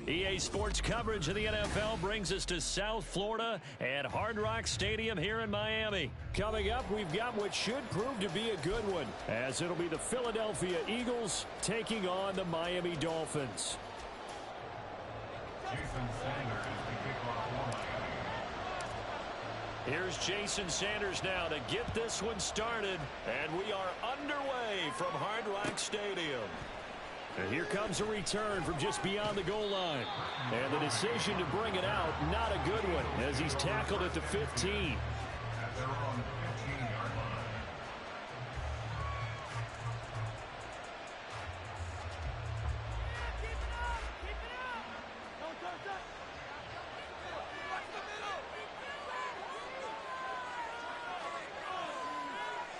EA Sports coverage of the NFL brings us to South Florida at Hard Rock Stadium here in Miami. Coming up, we've got what should prove to be a good one, as it'll be the Philadelphia Eagles taking on the Miami Dolphins. Here's Jason Sanders now to get this one started, and we are underway from Hard Rock Stadium. And here comes a return from just beyond the goal line. And the decision to bring it out, not a good one, as he's tackled at the 15.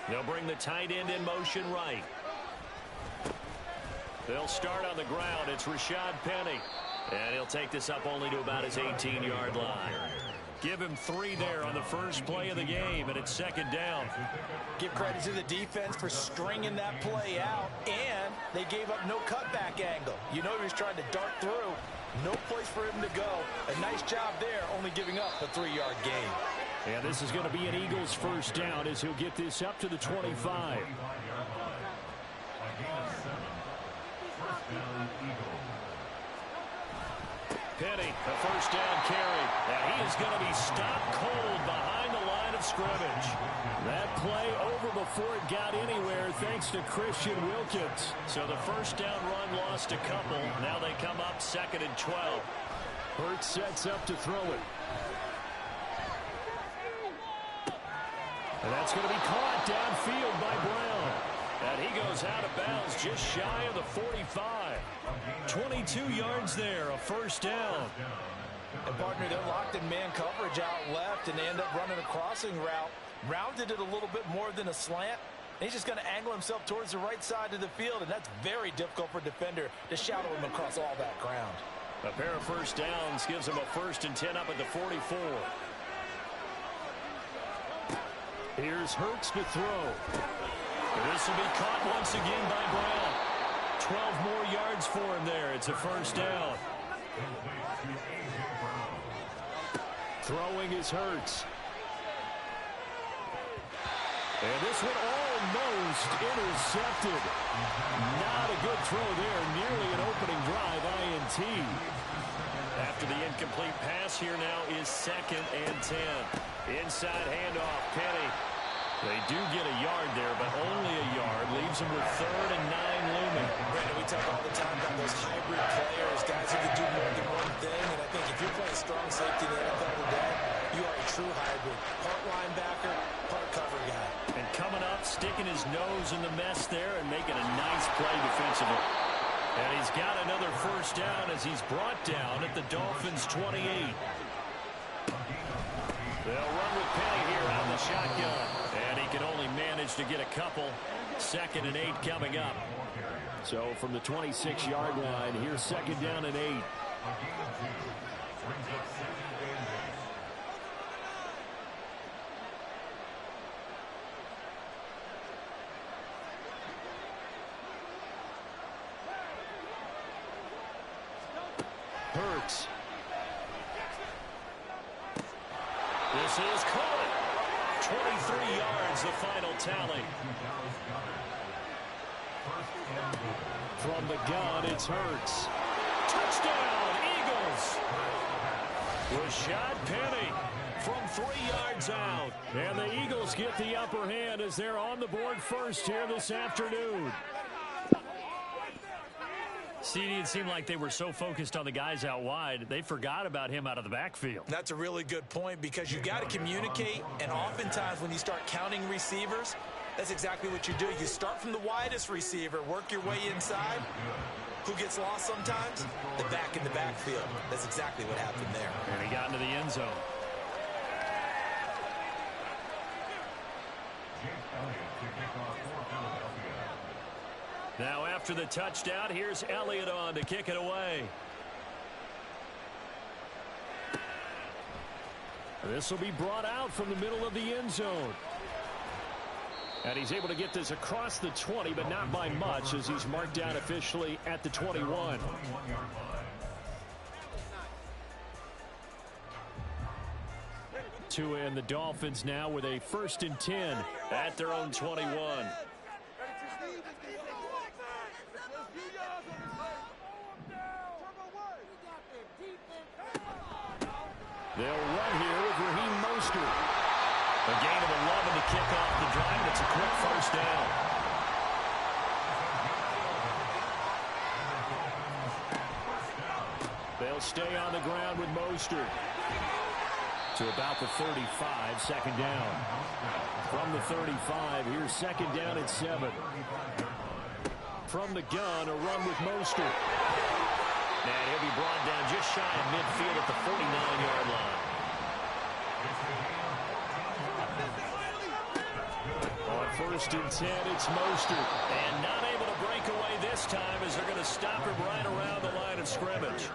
They'll bring the tight end in motion right. They'll start on the ground. It's Rashad Penny. And he'll take this up only to about his 18-yard line. Give him 3 there on the first play of the game, and it's second down. Give credit to the defense for stringing that play out, and they gave up no cutback angle. You know he was trying to dart through. No place for him to go. A nice job there, only giving up a 3-yard gain. And this is going to be an Eagles first down as he'll get this up to the 25. Penny, a first down carry. And he is going to be stopped cold behind the line of scrimmage. That play over before it got anywhere thanks to Christian Wilkins. So the first down run lost a couple. Now they come up 2nd and 12. Hurts sets up to throw it. And that's going to be caught downfield by Brown. And he goes out of bounds just shy of the 45. 22 yards there, a first down. And partner, they're locked in man coverage out left, and they end up running a crossing route. Rounded it a little bit more than a slant. And he's just going to angle himself towards the right side of the field, and that's very difficult for a defender to shadow him across all that ground. A pair of first downs gives him a 1st and 10 up at the 44. Here's Hurts to throw. This will be caught once again by Brown. 12 more yards for him there. It's a first down. Throwing is Hurts. And this one almost intercepted. Not a good throw there. Nearly an opening drive, INT. After the incomplete pass, here now is 2nd and 10. Inside handoff, Penny. They do get a yard there, but only a yard. Leaves them with 3rd and 9 looming. Brandon, we talk all the time about those hybrid players, guys who can do more than one thing. And I think if you're playing strong safety in the NFL today, you are a true hybrid. Part linebacker, part cover guy. And coming up, sticking his nose in the mess there and making a nice play defensively. And he's got another first down as he's brought down at the Dolphins' 28. They'll run with Penny here out of the shotgun. And he can only manage to get a couple. 2nd and 8 coming up. So from the 26-yard line, here's 2nd down and 8. Hurts. This is caught. 23 yards, the final tally. From the gun, it's Hurts. Touchdown, Eagles! Rashad Penny from 3 yards out. And the Eagles get the upper hand as they're on the board first here this afternoon. CD, it seemed like they were so focused on the guys out wide, they forgot about him out of the backfield. That's a really good point because you got to communicate, and oftentimes when you start counting receivers, that's exactly what you do. You start from the widest receiver, work your way inside. Who gets lost sometimes? The back in the backfield. That's exactly what happened there. And he got into the end zone. Now after the touchdown, here's Elliott on to kick it away. This will be brought out from the middle of the end zone. And he's able to get this across the 20, but not by much as he's marked down officially at the 21. And the Dolphins now with a 1st and 10 at their own 21. They'll run here with Raheem Mostert. A gain of 11 to kick off the drive. It's a quick 1st down. They'll stay on the ground with Mostert. To about the 35, 2nd down. From the 35, here's 2nd down at 7. From the gun, a run with Mostert. And he'll be brought down just shy of midfield at the 49-yard line. On 1st and 10, it's Mostert. And not able to break away this time as they're going to stop him right around the line of scrimmage.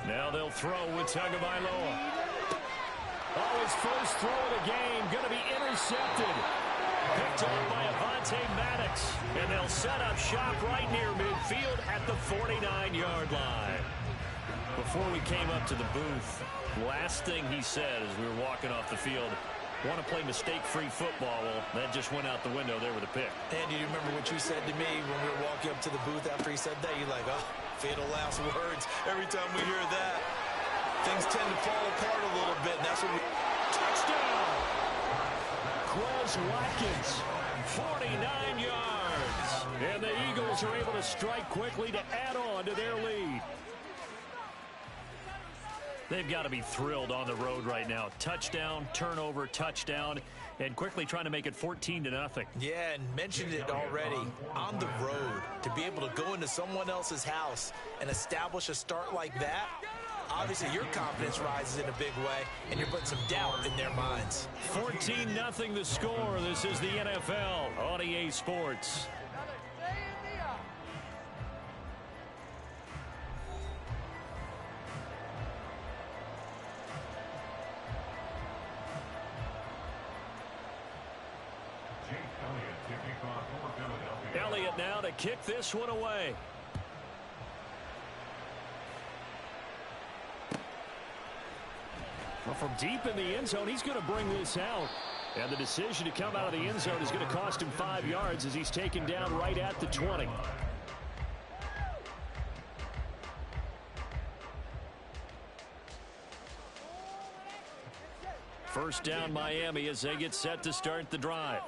Now they'll throw with Tagovailoa. Oh, his first throw of the game going to be intercepted. Picked up by Avonte Maddox. And they'll set up shop right near midfield at the 49-yard line. Before we came up to the booth, last thing he said as we were walking off the field, want to play mistake-free football. Well, that just went out the window there with a pick. And do you remember what you said to me when we were walking up to the booth after he said that? You're like, oh, fatal last words. Every time we hear that, things tend to fall apart a little bit. And that's what we... Touchdown! Quez Watkins, 49 yards. And the Eagles are able to strike quickly to add on to their lead. They've got to be thrilled on the road right now. Touchdown, turnover, touchdown, and quickly trying to make it 14-0. Yeah, and mentioned it already. On the road, to be able to go into someone else's house and establish a start like that, obviously your confidence rises in a big way, and you're putting some doubt in their minds. 14-0 the score. This is the NFL on EA Sports. Elliott now to kick this one away. Well, from deep in the end zone, he's going to bring this out. And the decision to come out of the end zone is going to cost him 5 yards as he's taken down right at the 20. First down Miami as they get set to start the drive.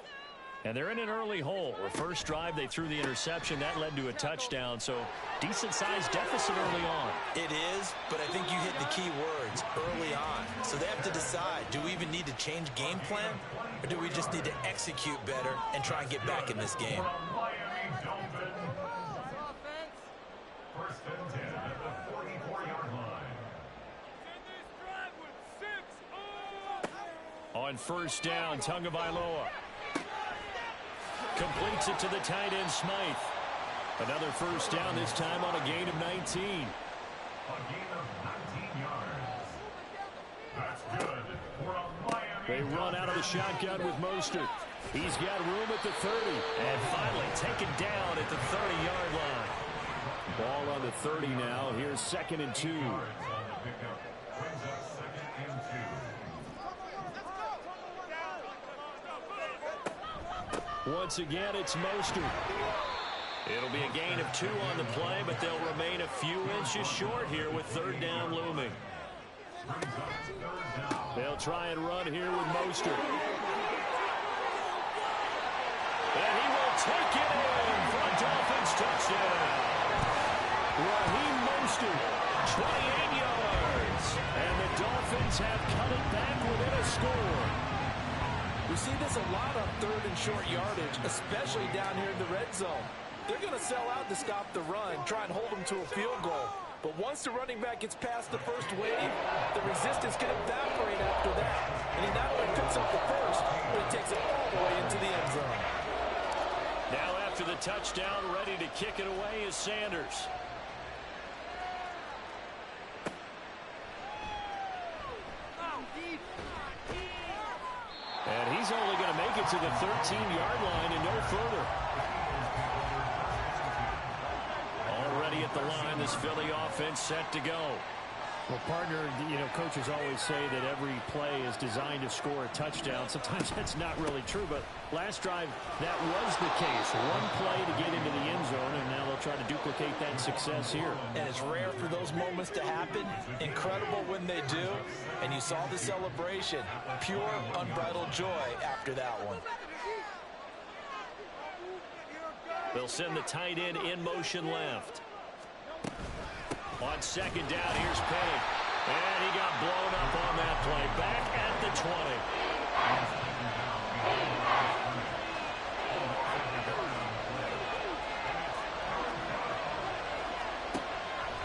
And they're in an early hole. The first drive, they threw the interception. That led to a touchdown, so decent-sized deficit early on. It is, but I think you hit the key words, early on. So they have to decide, do we even need to change game plan, or do we just need to execute better and try and get back in this game? On first down, Tagovailoa completes it to the tight end, Smythe. Another first down, this time on a gain of 19. A gain of 19 yards. That's good for a Miami. They run out of the shotgun with Mostert. He's got room at the 30. And finally taken down at the 30-yard line. Ball on the 30 now. Here's 2nd and 2. Once again, it's Mostert. It'll be a gain of 2 on the play, but they'll remain a few inches short here with 3rd down looming. They'll try and run here with Mostert. And he will take it in for a Dolphins touchdown. Raheem Mostert, 28 yards. And the Dolphins have cut it back within a score. We see this a lot on 3rd and short yardage, especially down here in the red zone. They're going to sell out to stop the run, try and hold them to a field goal. But once the running back gets past the first wave, the resistance can evaporate after that. And he not only picks up the first, but he takes it all the way into the end zone. Now after the touchdown, ready to kick it away is Sanders. And he's only going to make it to the 13-yard line and no further. Already at the line, this Philly offense set to go. Well, partner, coaches always say that every play is designed to score a touchdown. Sometimes that's not really true, but last drive, that was the case. One play to get into the end zone, and now they'll try to duplicate that success here. And it's rare for those moments to happen. Incredible when they do. And you saw the celebration. Pure, unbridled joy after that one. They'll send the tight end in motion left. On second down, here's Penny. And he got blown up on that play. Back at the 20.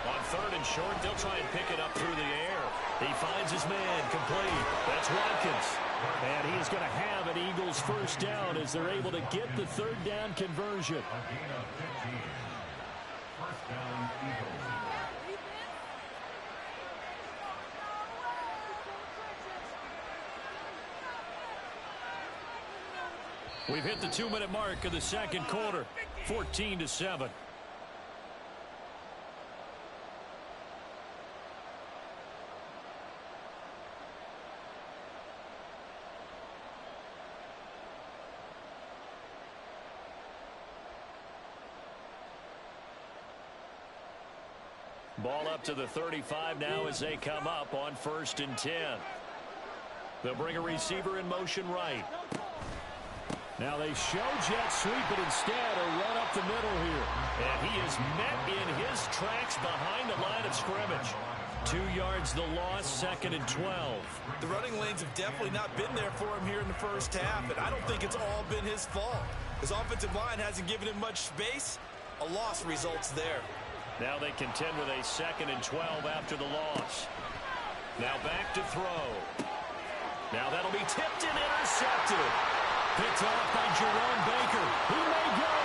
On third and short, they'll try and pick it up through the air. He finds his man, complete. That's Watkins. And he is going to have an Eagles first down as they're able to get the third down conversion. First down, Eagles. We've hit the 2-minute mark of the second quarter, 14-7. Ball up to the 35 now as they come up on 1st and 10. They'll bring a receiver in motion right. Now they show jet sweep, but instead a run up the middle here. And he is met in his tracks behind the line of scrimmage. 2 yards the loss, 2nd and 12. The running lanes have definitely not been there for him here in the first half, and I don't think it's all been his fault. His offensive line hasn't given him much space. A loss results there. Now they contend with a 2nd and 12 after the loss. Now back to throw. Now that'll be tipped and intercepted. Picked off by Jerome Baker. He may go.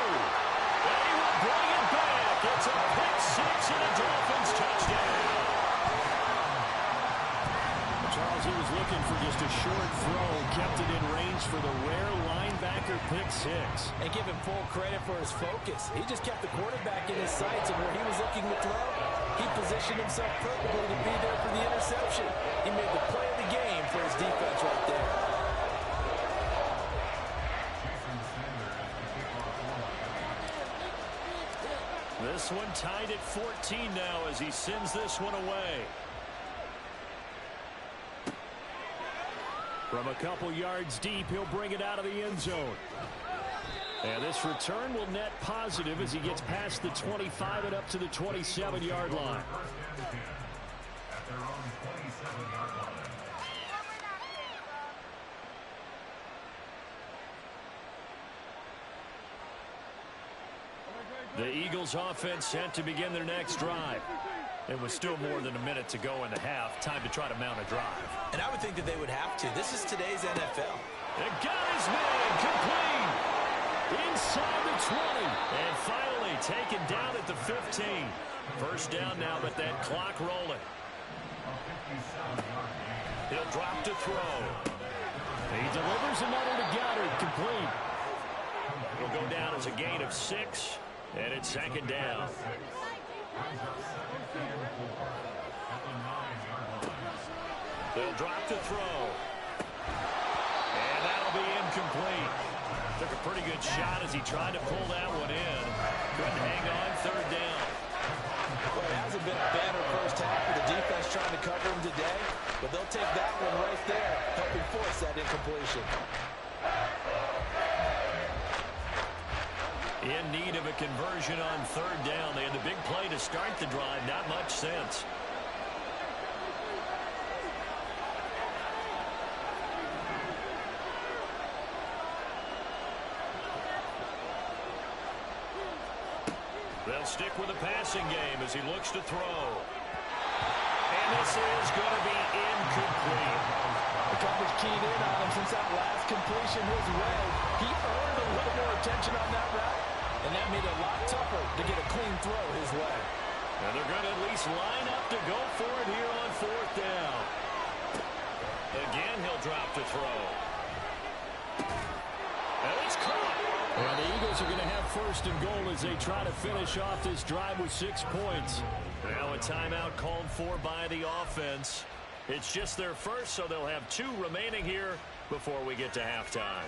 And he will bring it back. It's a pick six and a Dolphins touchdown. Charles, he was looking for just a short throw. Kept it in range for the rare linebacker pick six. And give him full credit for his focus. He just kept the quarterback in his sights, and where he was looking to throw, he positioned himself perfectly to be there for the interception. He made the play of the game for his defense right there. This one tied at 14 now as he sends this one away. From a couple yards deep, he'll bring it out of the end zone. And this return will net positive as he gets past the 25 and up to the 27-yard line. The Eagles offense set to begin their next drive. It was still more than a minute to go in the half. Time to try to mount a drive. And I would think that they would have to. This is today's NFL. And got his man complete. Inside the 20. And finally taken down at the 15. First down now, but that clock rolling. He'll drop to throw. He delivers another to Goddard, complete. It'll go down as a gain of 6. And it's second down. They'll drop to throw. And that'll be incomplete. Took a pretty good shot as he tried to pull that one in. Couldn't hang on, third down. Well, it hasn't been a banner first half for the defense trying to cover him today, but they'll take that one right there, helping force that incompletion. In need of a conversion on third down. They had the big play to start the drive. Not much sense. They'll stick with the passing game as he looks to throw. And this is going to be incomplete. The coverage keyed in on him since that last completion his way. He earned a little more attention on that route, and that made it a lot tougher to get a clean throw his way. And they're going to at least line up to go for it here on fourth down. Again, he'll drop to throw. And it's caught. And the Eagles are going to have first and goal as they try to finish off this drive with 6 points. Now a timeout called for by the offense. It's just their first, so they'll have 2 remaining here before we get to halftime.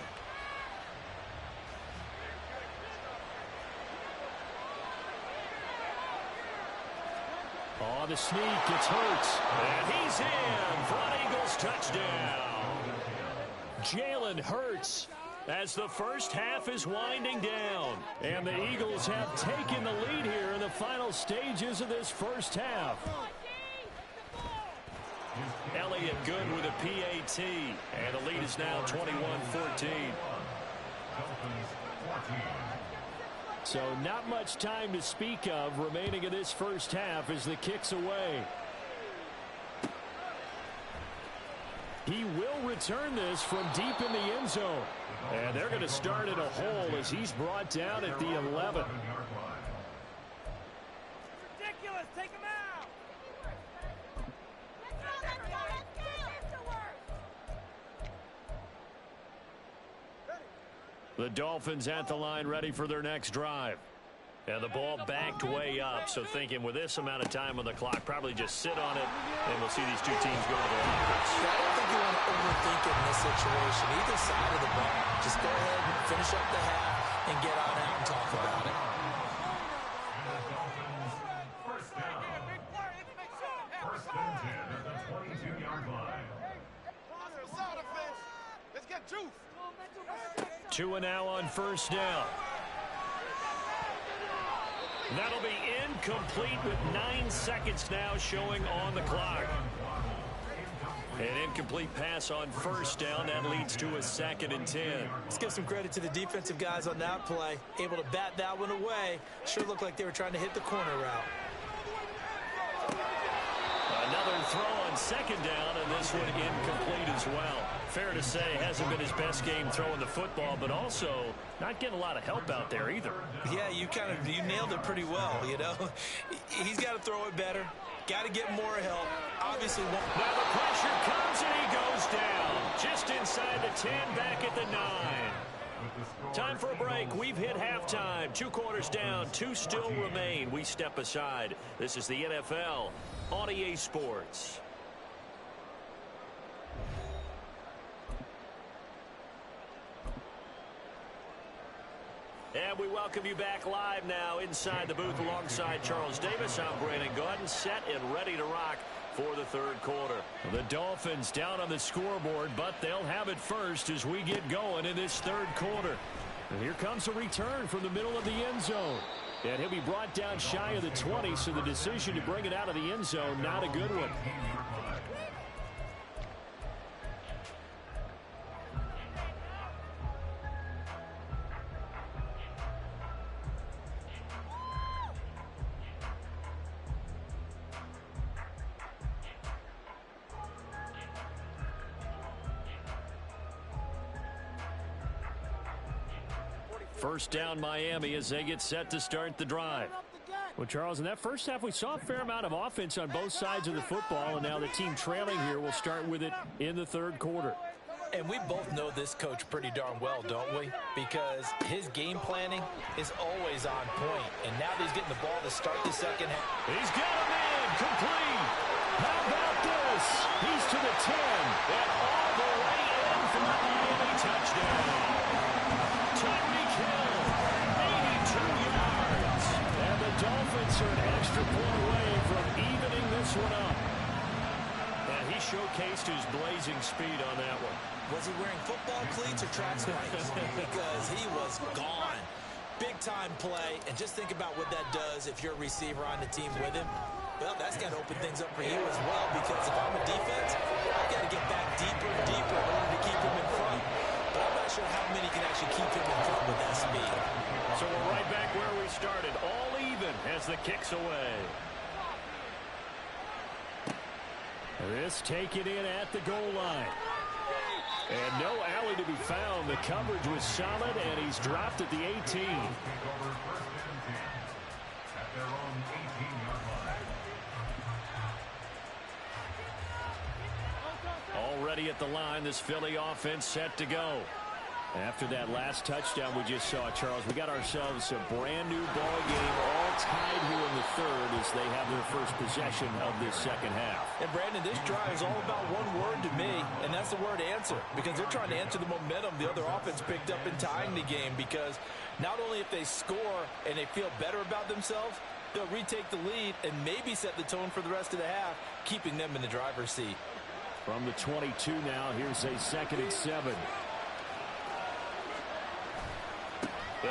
On the sneak, it's Hurts. And he's in for an Eagles touchdown. Jalen Hurts as the first half is winding down. And the Eagles have taken the lead here in the final stages of this first half. Elliott good with a PAT. And the lead is now 21-14. So not much time to speak of remaining in this first half as the kick's away. He will return this from deep in the end zone. And they're going to start in a hole as he's brought down at the 11. Ridiculous. Take him out. The Dolphins at the line ready for their next drive. And the ball backed way up, so thinking with this amount of time on the clock, probably just sit on it, and we'll see these two teams go to the lockers. I don't think you want to overthink it in this situation. Either side of the ball, just go ahead and finish up the half and get on out and talk about it. First down. First and 10 at the 22-yard line. Let's get juice. 2 and now on first down. That'll be incomplete with 9 seconds now showing on the clock. An incomplete pass on first down. That leads to a 2nd and 10. Let's give some credit to the defensive guys on that play. Able to bat that one away. Sure looked like they were trying to hit the corner route. Another throw on 2nd down, and this one incomplete as well. Fair to say, hasn't been his best game throwing the football, but also not getting a lot of help out there either. Yeah, you nailed it pretty well, you know. He's got to throw it better. Got to get more help. Obviously, now the pressure comes, and he goes down. Just inside the 10, back at the 9. Time for a break. We've hit halftime. 2 quarters down, 2 still remain. We step aside. This is the NFL on EA Sports. And we welcome you back live now inside the booth alongside Charles Davis. I'm Brandon Gaudin, set and ready to rock for the 3rd quarter. The Dolphins down on the scoreboard, but they'll have it first as we get going in this 3rd quarter. And here comes a return from the middle of the end zone. And he'll be brought down shy of the 20, so the decision to bring it out of the end zone, not a good one. First down Miami as they get set to start the drive. Well, Charles, in that first half, we saw a fair amount of offense on both sides of the football, and now the team trailing here will start with it in the 3rd quarter. And we both know this coach pretty darn well, don't we? Because his game planning is always on point. And now that he's getting the ball to start the 2nd half. He's got him in, complete. How about this? He's to the 10, and all the way in for the Miami touchdown. Tyreek Hill, 82 yards. And the Dolphins are an extra point away from evening this one up. And he showcased his blazing speed on that one. Was he wearing football cleats or track spikes? Because he was gone. Big-time play, and just think about what that does if you're a receiver on the team with him. Well, that's got to open things up for you as well, because if I'm a defense, I've got to get back deeper and deeper in order to keep him in front. But I'm not sure how many can actually keep him in front with that speed. So we're right back where we started, all even as the kick's away. This taken in at the goal line. And no alley to be found. The coverage was solid, and he's dropped at the 18. Already at the line, this Philly offense set to go. After that last touchdown we just saw, Charles, we got ourselves a brand new ball game, all tied here in the third as they have their first possession of this second half. And Brandon, this drive is all about one word to me, and that's the word answer, because they're trying to answer the momentum the other offense picked up in tying the game, because not only if they score and they feel better about themselves, they'll retake the lead and maybe set the tone for the rest of the half, keeping them in the driver's seat. From the 22 now, here's a 2nd and 7.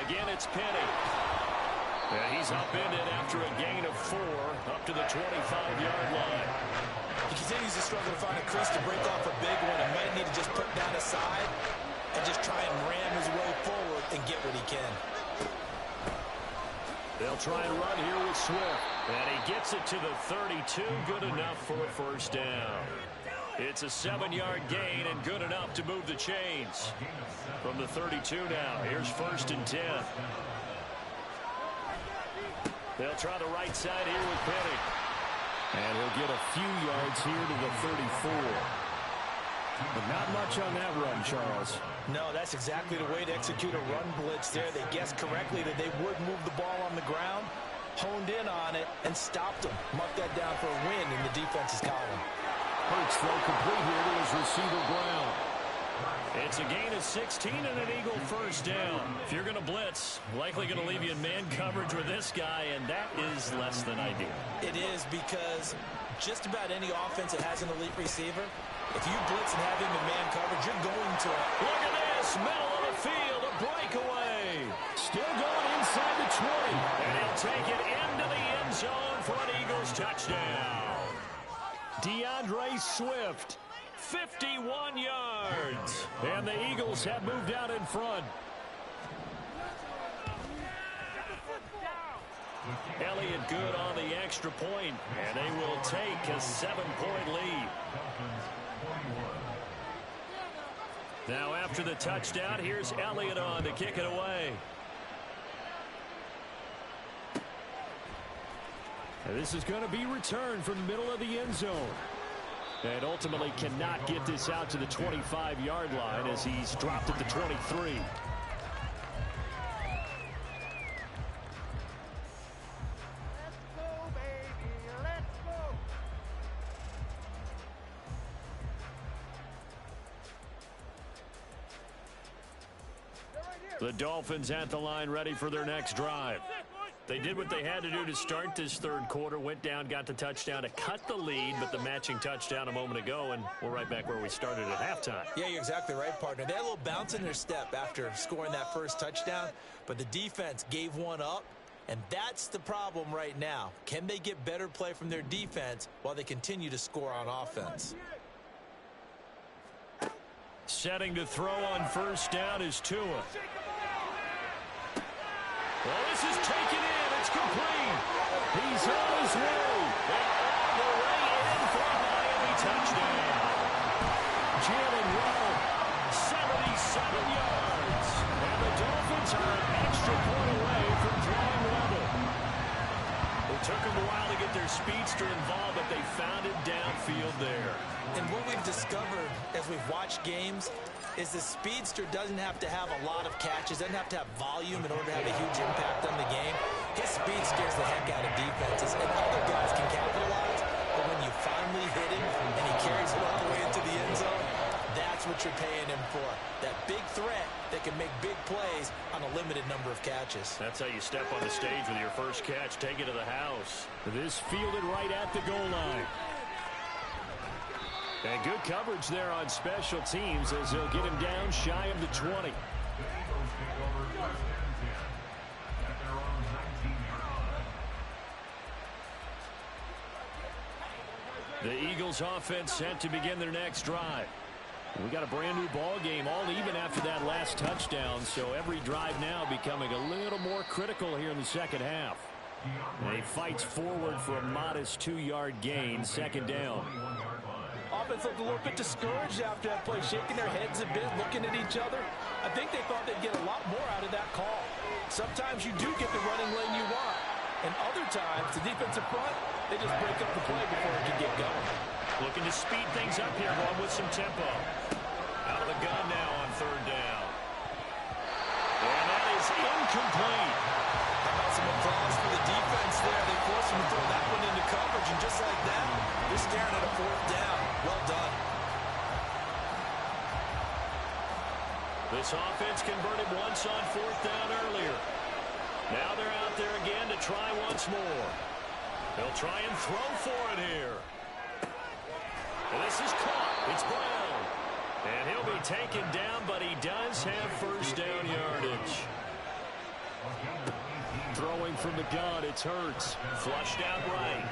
Again, it's Penny. And he's upended after a gain of 4 up to the 25-yard line. He continues to struggle to find a crease to break off a big one and might need to just put down aside and just try and ram his way forward and get what he can. They'll try and run here with Swift. And he gets it to the 32. Good enough for a first down. It's a 7-yard gain and good enough to move the chains. From the 32 now, here's 1st and 10. They'll try the right side here with Penny. And he'll get a few yards here to the 34. But not much on that run, Charles. No, that's exactly the way to execute a run blitz there. They guessed correctly that they would move the ball on the ground, honed in on it, and stopped them. Mark that down for a win in the defense's column. Hurts throw complete here to his receiver Brown. It's a gain of 16 and an Eagle first down. If you're going to blitz, likely going to leave you in man coverage with this guy, and that is less than ideal. It is, because just about any offense that has an elite receiver, if you blitz and have him in man coverage, you're going to it. Look at this, middle of the field, a breakaway. Still going inside the 20, and he'll take it into the end zone for an Eagles touchdown. DeAndre Swift, 51 yards. And the Eagles have moved out in front. Elliott good on the extra point, and they will take a 7-point lead. Now after the touchdown, here's Elliott on to kick it away. And this is going to be returned from the middle of the end zone. And ultimately cannot get this out to the 25-yard line as he's dropped at the 23. The Dolphins at the line ready for their next drive. They did what they had to do to start this third quarter, went down, got the touchdown to cut the lead, but the matching touchdown a moment ago, and we're right back where we started at halftime. Yeah, you're exactly right, partner. They had a little bounce in their step after scoring that first touchdown, but the defense gave one up, and that's the problem right now. Can they get better play from their defense while they continue to score on offense? Setting to throw on first down is Tua. Well, this is taken in. It's complete. He's on his way. And all the way in for a Miami touchdown. Jalen Waddle, 77 yards. And the Dolphins are an extra point away from drawing level. It took them a while to get their speedster involved, but they found it downfield there. And what we've discovered as we've watched games is the speedster doesn't have to have a lot of catches, doesn't have to have volume in order to have a huge impact on the game. His speed scares the heck out of defenses, and other guys can capitalize, but when you finally hit him and he carries it all the way into the end zone, that's what you're paying him for. That big threat that can make big plays on a limited number of catches. That's how you step on the stage with your first catch, take it to the house. This fielded right at the goal line. And good coverage there on special teams as they'll get him down shy of the 20. The Eagles offense set to begin their next drive. We got a brand new ball game, all even after that last touchdown, so every drive now becoming a little more critical here in the second half. And he fights forward for a modest 2-yard gain, second down. Offense looked a little bit discouraged after that play, shaking their heads a bit, looking at each other. I think they thought they'd get a lot more out of that call. Sometimes you do get the running lane you want, and other times, the defensive front, they just break up the play before it can get going. Looking to speed things up here, going with some tempo. Out of the gun now on third down. incomplete. How about some applause for the defense there? They forced him to throw that one into coverage, and just like that, they're staring at a fourth down. Well done. This offense converted once on fourth down earlier. Now they're out there again to try once more. They'll try and throw for it here. And this is caught. It's Brown. And he'll be taken down, but he does have first down yardage. Throwing from the gun, it's Hurts. Flushed out right.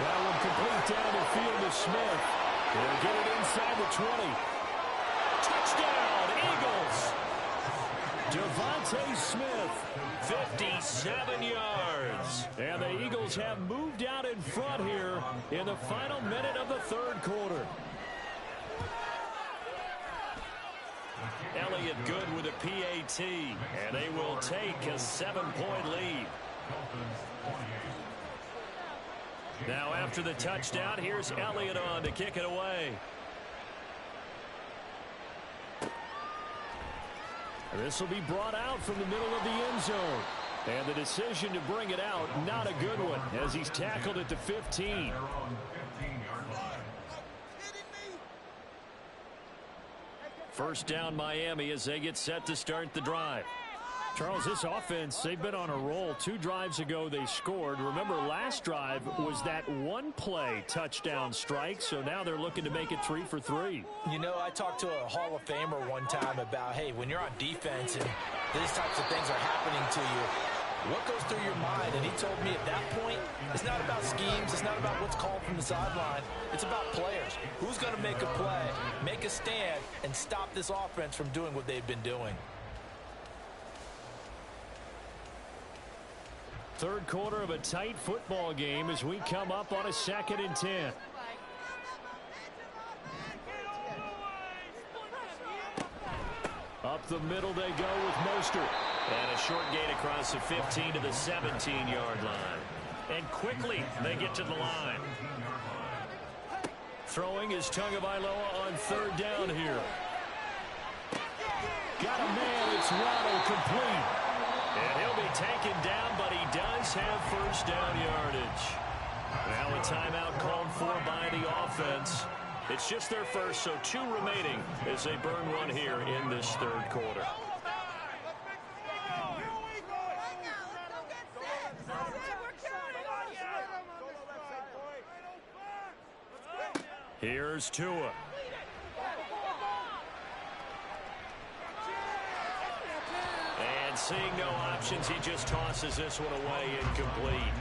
That one complete down the field to Smith. They'll get it inside the 20. Touchdown, Eagles. Devontae Smith, 57 yards. And the Eagles have moved out in front here in the final minute of the third quarter. Elliott good with a PAT, and they will take a 7-point lead. Now after the touchdown, here's Elliott on to kick it away. This will be brought out from the middle of the end zone. And the decision to bring it out, not a good one, as he's tackled at the 15. First down Miami as they get set to start the drive. Charles, this offense, they've been on a roll. 2 drives ago they scored. Remember, last drive was that one-play touchdown strike, so now they're looking to make it 3 for 3. You know, I talked to a Hall of Famer one time about, hey, when you're on defense and these types of things are happening to you, what goes through your mind? And he told me at that point, it's not about schemes, it's not about what's called from the sideline, it's about players. Who's going to make a play, make a stand, and stop this offense from doing what they've been doing? Third quarter of a tight football game as we come up on a 2nd and 10. Up the middle they go with Mostert. And a short gain across the 15 to the 17-yard line. And quickly they get to the line. Throwing is Tagovailoa on third down here. Got a man, it's Waddle complete. And he'll be taken down, but he does have first down yardage. Now a timeout called for by the offense. It's just their first, so 2 remaining as they burn one here in this third quarter. Here's Tua. And seeing no options, he just tosses this one away incomplete.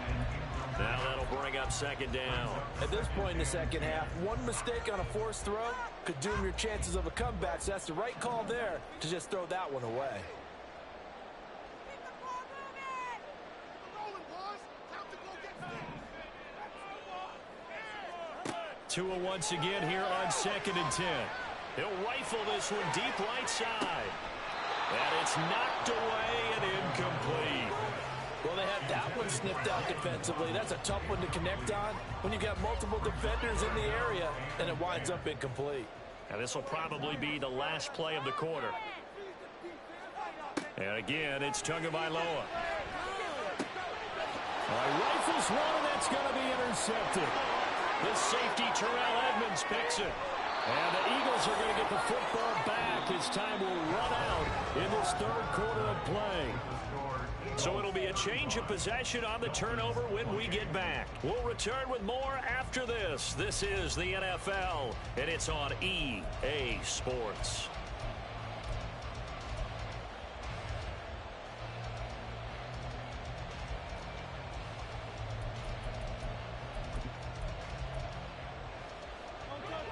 Now that'll bring up 2nd down. At this point in the second half, one mistake on a forced throw could doom your chances of a comeback, so that's the right call there to just throw that one away. Tua once again here on 2nd and 10. He'll rifle this one deep right side. And it's knocked away and incomplete. Well, they had that one sniffed out defensively. That's a tough one to connect on when you've got multiple defenders in the area, and it winds up incomplete. And this will probably be the last play of the quarter. And again, it's Tagovailoa. Rifles one, and that's going to be intercepted. The safety, Terrell Edmonds, picks it. And the Eagles are going to get the football back as time will run out in this third quarter of play. So it'll be a change of possession on the turnover when we get back. We'll return with more after this. This is the NFL, and it's on EA Sports.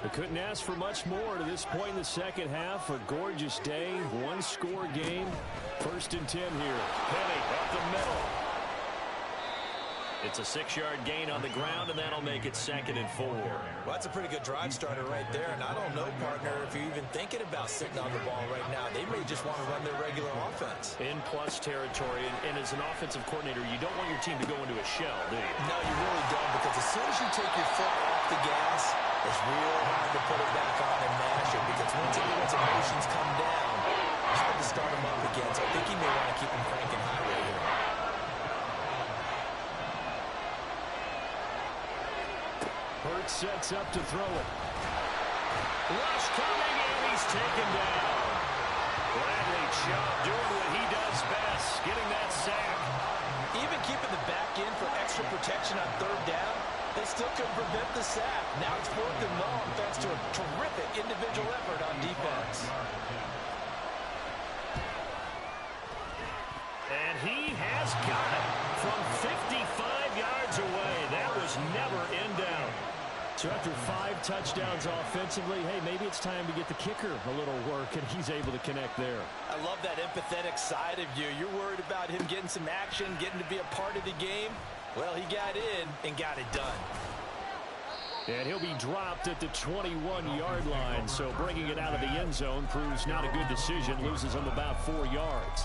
I couldn't ask for much more to this point in the second half. A gorgeous day, one-score game. 1st and 10 here. Penny up the middle. It's a 6-yard gain on the ground, and that'll make it 2nd and 4. Well, that's a pretty good drive starter right there. And I don't know, partner, if you're even thinking about sitting on the ball right now. They may just want to run their regular offense. In plus territory, and as an offensive coordinator, you don't want your team to go into a shell, do you? No, you really don't, because as soon as you take your foot off the gas, it's real hard to put it back on and mash it, because once everyone's emotions come down, Hard to start him up again, so I think he may want to keep him cranking high right here. Hurts sets up to throw it. Rush coming, and he's taken down. Bradley Chubb doing what he does best, getting that sack. Even keeping the back in for extra protection on third down, they still couldn't prevent the sack. Now it's 4th and long thanks to a terrific individual effort on defense. And he has got it from 55 yards away. That was never in doubt. So after 5 touchdowns offensively, hey, maybe it's time to get the kicker a little work, and he's able to connect there. I love that empathetic side of you. You're worried about him getting some action, getting to be a part of the game. Well, he got in and got it done. And he'll be dropped at the 21-yard line, so bringing it out of the end zone proves not a good decision. Loses him about 4 yards.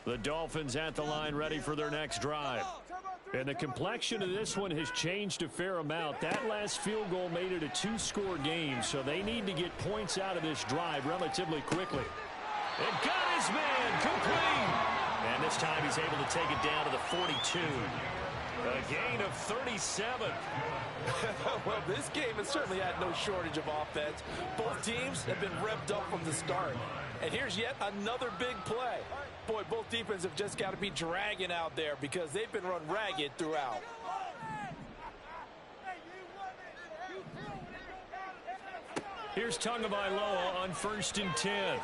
The Dolphins at the line ready for their next drive. And the complexion of this one has changed a fair amount. That last field goal made it a 2-score game, so they need to get points out of this drive relatively quickly. And got his man complete. And this time he's able to take it down to the 42. A gain of 37. Well, this game has certainly had no shortage of offense. Both teams have been revved up from the start. And here's yet another big play. Boy, both defenses have just got to be dragging out there because they've been run ragged throughout. Here's Tagovailoa on 1st and 10.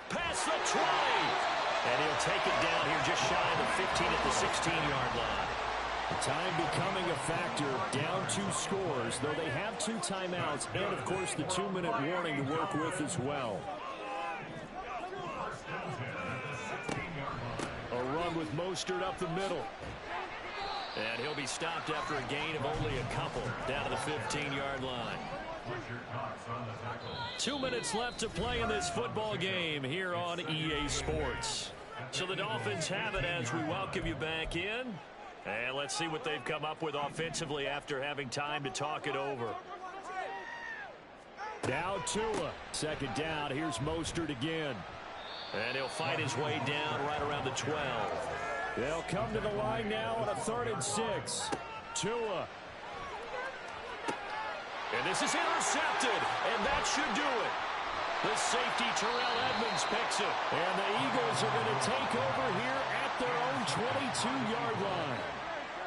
Past the 20. And he'll take it down here just shy of the 15 at the 16-yard line. Time becoming a factor, down 2 scores, though they have 2 timeouts and, of course, the 2-minute warning to work with as well. A run with Mostert up the middle. And he'll be stopped after a gain of only a couple, down to the 15-yard line. 2 minutes left to play in this football game here on EA Sports. So the Dolphins have it as we welcome you back in. And let's see what they've come up with offensively after having time to talk it over. Now Tua. 2nd down. Here's Mostert again. And he'll fight his way down right around the 12. They'll come to the line now on a 3rd and 6. Tua. And this is intercepted, and that should do it. The safety, Terrell Edmonds, picks it. And the Eagles are going to take over here at their own 22-yard line.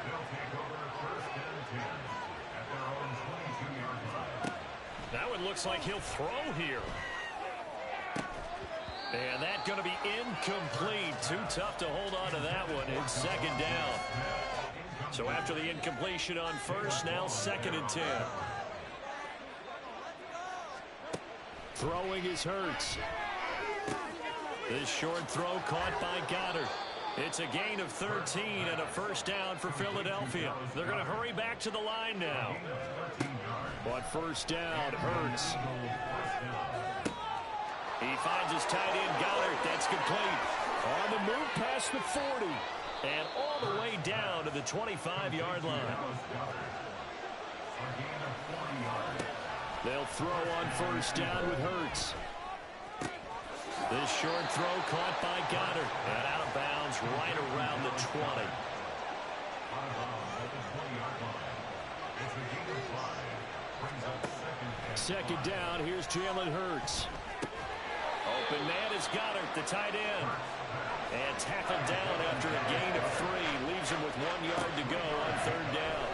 They'll take over 1st and 10 at their own 22-yard line. That one looks like he'll throw here. And that's going to be incomplete. Too tough to hold on to that one. It's 2nd down. So after the incompletion on 1st, now 2nd and 10. Throwing is Hurts. This short throw caught by Goddard. It's a gain of 13 and a 1st down for Philadelphia. They're going to hurry back to the line now. On 1st down, Hurts. He finds his tight end, Goddard. That's complete. On the move past the 40. And all the way down to the 25-yard line. They'll throw on 1st down with Hurts. This short throw caught by Goddard. And out of bounds right around the 20. 2nd down. Here's Jalen Hurts. Open man is Goddard, the tight end. And tackled down after a gain of 3. Leaves him with 1 yard to go on 3rd down.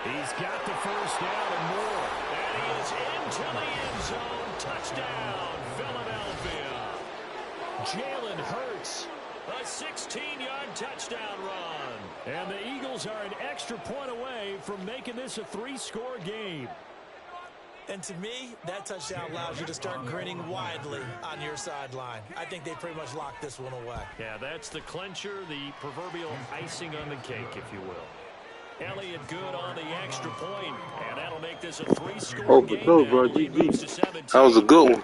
He's got the 1st down and more. And he is into the end zone. Touchdown, Philadelphia. Jalen Hurts, a 16-yard touchdown run. And the Eagles are an extra point away from making this a 3-score game. And to me, that touchdown allows you to start grinning widely on your sideline. I think they pretty much locked this one away. Yeah, that's the clincher, the proverbial icing on the cake, if you will. Elliott good on the extra point, and that'll make this a 3-score game. Oh, bro, GG. That was a good one.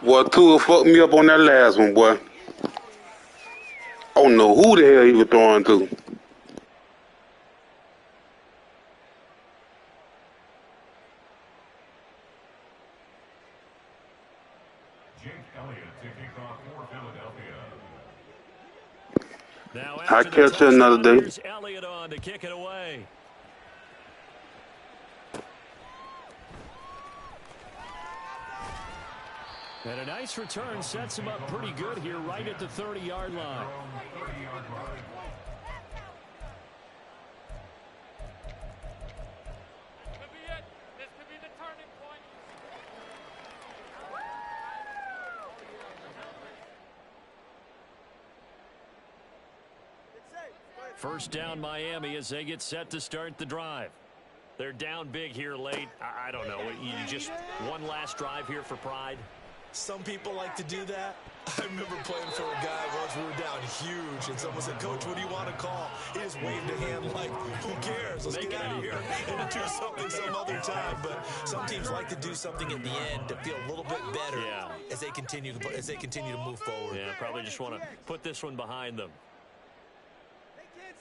Boy, Tua fucked me up on that last one, boy. I don't know who the hell he was throwing to. Jake Elliott to kick off for Philadelphia. Now I after the catch you another touchdown, day. here's Elliott on to kick it away. And a nice return sets him up pretty good here right at the 30-yard line. First down Miami as they get set to start the drive. They're down big here late. I don't know. You just one last drive here for pride. Some people like to do that. I remember playing for a guy once. We were down huge, and someone said, "Coach, what do you want to call?" He just waved a hand like, "Who cares? Let's get out of here and do something some other time." But some teams like to do something at the end to feel a little bit better as they continue to move forward. Yeah, probably just want to put this one behind them. Can't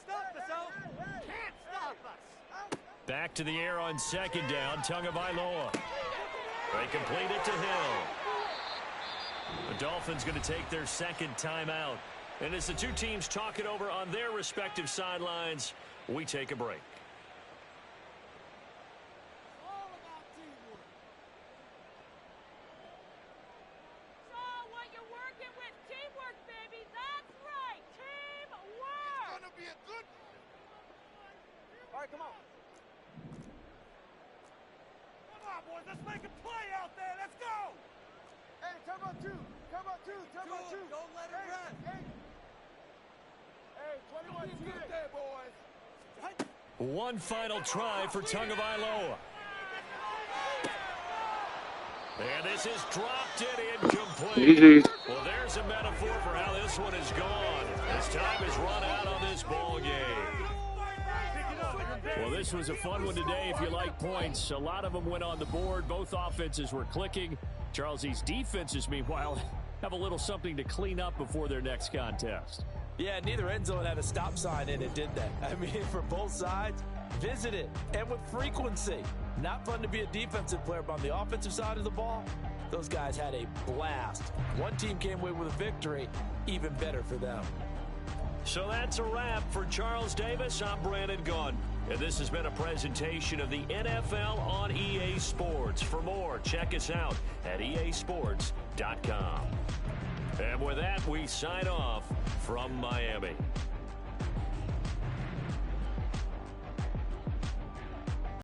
stop us. Back to the air on second down. Tagovailoa. They complete it to Hill. The Dolphins going to take their second timeout. And as the two teams talk it over on their respective sidelines, we take a break. All about teamwork. So what you're working with, teamwork, baby. That's right. Teamwork. It's going to be a good. All right, come on. Come on, boys. Let's make a play out there. Let's go. Hey, turbo two. Turbo two. Turbo two. Don't let it rest. Hey, 21 good there, boys. One final try for Tagovailoa. And this is dropped it incomplete. GG. Well, there's a metaphor for how this one is gone. As time is run out on this ball game. Well, this was a fun one today if you like points. A lot of them went on the board. Both offenses were clicking. Charles, these defenses, meanwhile, have a little something to clean up before their next contest. Yeah, neither end zone had a stop sign in it, did they? I mean, for both sides, visit it, and with frequency. Not fun to be a defensive player, but on the offensive side of the ball, those guys had a blast. One team came away with a victory, even better for them. So that's a wrap for Charles Davis. I'm Brandon Gunn. And this has been a presentation of the NFL on EA Sports. For more, check us out at easports.com. And with that, we sign off from Miami.